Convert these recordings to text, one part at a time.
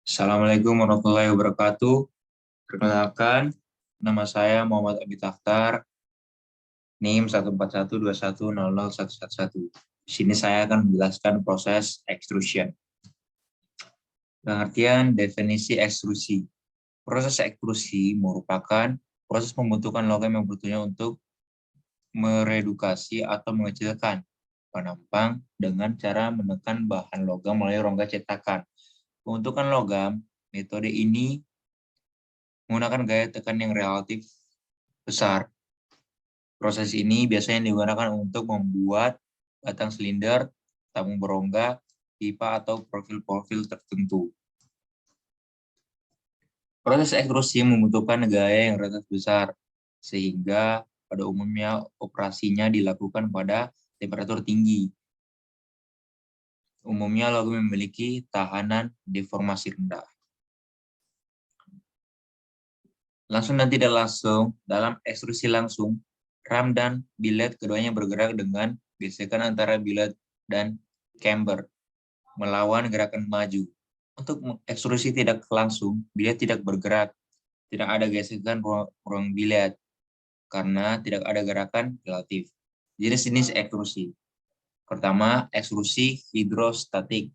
Assalamualaikum warahmatullahi wabarakatuh. Perkenalkan, nama saya Muhammad Abi Takhtar, NIM 14121001111. Di sini saya akan menjelaskan proses extrusion. Pengertian definisi ekstrusi. Proses ekstrusi merupakan proses pembentukan logam yang bertujuan untuk meredukasi atau mengecilkan penampang dengan cara menekan bahan logam melalui rongga cetakan. Pembentukan logam, metode ini menggunakan gaya tekan yang relatif besar. Proses ini biasanya digunakan untuk membuat batang silinder, tabung berongga, pipa, atau profil-profil tertentu. Proses ekstrusi membutuhkan gaya yang relatif besar, sehingga pada umumnya operasinya dilakukan pada temperatur tinggi. Umumnya logam memiliki tahanan deformasi rendah. Langsung dan tidak langsung, dalam ekstrusi langsung, ram dan billet keduanya bergerak dengan gesekan antara billet dan camber, melawan gerakan maju. Untuk ekstrusi tidak langsung, billet tidak bergerak, tidak ada gesekan ruang billet, karena tidak ada gerakan relatif. Jenis-jenis ekstrusi. Pertama, ekstrusi hidrostatik.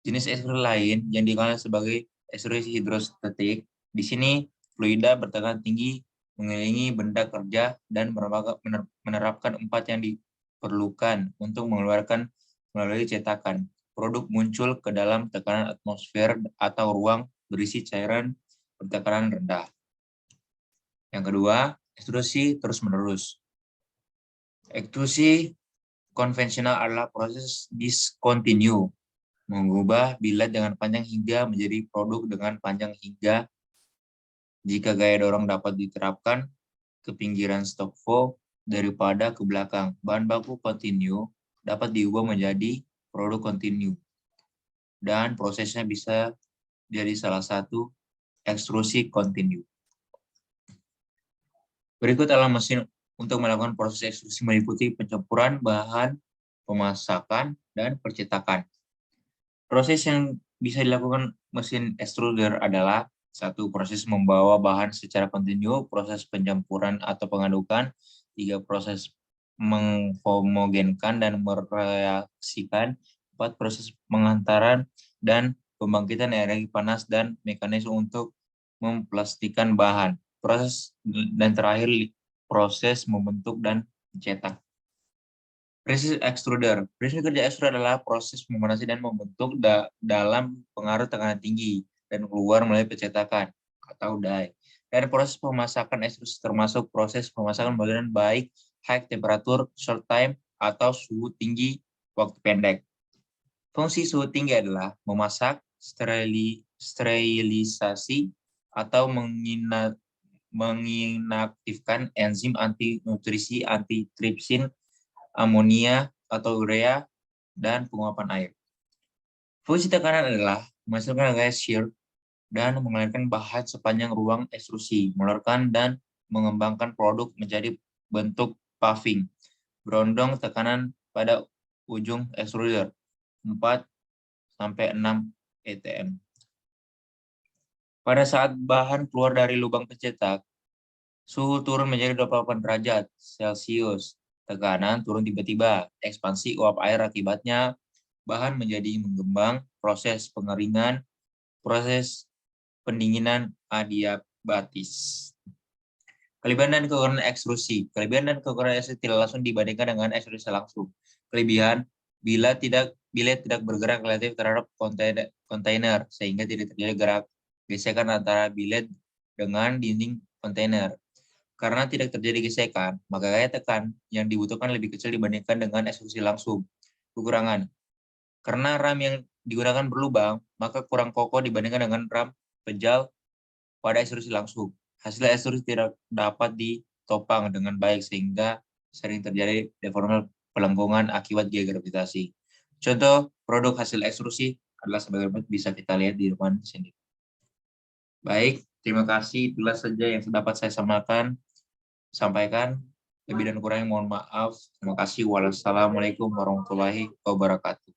Jenis ekstrusi lain yang dikenal sebagai ekstrusi hidrostatik, di sini fluida bertekanan tinggi mengelilingi benda kerja dan menerapkan empat yang diperlukan untuk mengeluarkan melalui cetakan. Produk muncul ke dalam tekanan atmosfer atau ruang berisi cairan bertekanan rendah. Yang kedua, ekstrusi terus-menerus. Ekstrusi konvensional adalah proses discontinue, mengubah billet dengan panjang hingga menjadi produk dengan panjang hingga. Jika gaya dorong dapat diterapkan ke pinggiran stok flow daripada ke belakang, bahan baku continue dapat diubah menjadi produk continue. Dan prosesnya bisa jadi salah satu ekstrusi continue. Berikut adalah mesin untuk melakukan proses ekstrusi meliputi pencampuran bahan, pemasakan, dan percetakan. Proses yang bisa dilakukan mesin extruder adalah: 1. Proses membawa bahan secara kontinu, proses pencampuran atau pengadukan. 3. Proses menghomogenkan dan mereaksikan. 4. Proses pengantaran dan pembangkitan energi panas dan mekanisme untuk memplastikan bahan. Proses dan terakhir proses membentuk dan mencetak. Prinsip extruder. Prinsip kerja extruder adalah proses memanasi dan membentuk dalam pengaruh tekanan tinggi dan keluar melalui pencetakan atau die. Dan proses pemasakan ekstrusi termasuk proses pemasakan bagian baik high temperature, short time, atau suhu tinggi waktu pendek. Fungsi suhu tinggi adalah memasak, sterilisasi, atau menginaktifkan enzim anti-nutrisi, antitripsin, amonia atau urea, dan penguapan air. Fungsi tekanan adalah menghasilkan gaya shear dan mengalirkan bahan sepanjang ruang ekstrusi, mengeluarkan dan mengembangkan produk menjadi bentuk puffing. Berondong tekanan pada ujung extruder 4-6 atm. Pada saat bahan keluar dari lubang pencetak, suhu turun menjadi 28 derajat Celcius. Tekanan turun tiba-tiba. Ekspansi uap air akibatnya bahan menjadi mengembang, proses pengeringan, proses pendinginan adiabatis. Kelebihan dan kekurangan ekstrusi. Kelebihan dan kekurangan ekstrusi tidak langsung dibandingkan dengan ekstrusi langsung. Kelebihan, billet tidak bergerak relatif terhadap kontainer, sehingga tidak terjadi gesekan antara billet dengan dinding kontainer. Karena tidak terjadi gesekan, maka gaya tekan yang dibutuhkan lebih kecil dibandingkan dengan ekstrusi langsung. Kekurangan, karena ram yang digunakan berlubang, maka kurang kokoh dibandingkan dengan ram pejal pada ekstrusi langsung. Hasil ekstrusi tidak dapat ditopang dengan baik sehingga sering terjadi deformasi pelengkungan akibat gaya gravitasi. Contoh produk hasil ekstrusi adalah sebagaimana bisa kita lihat di depan sini. Baik, terima kasih. Itulah saja yang dapat saya sampaikan. Lebih dan kurangnya mohon maaf. Terima kasih. Wassalamualaikum warahmatullahi wabarakatuh.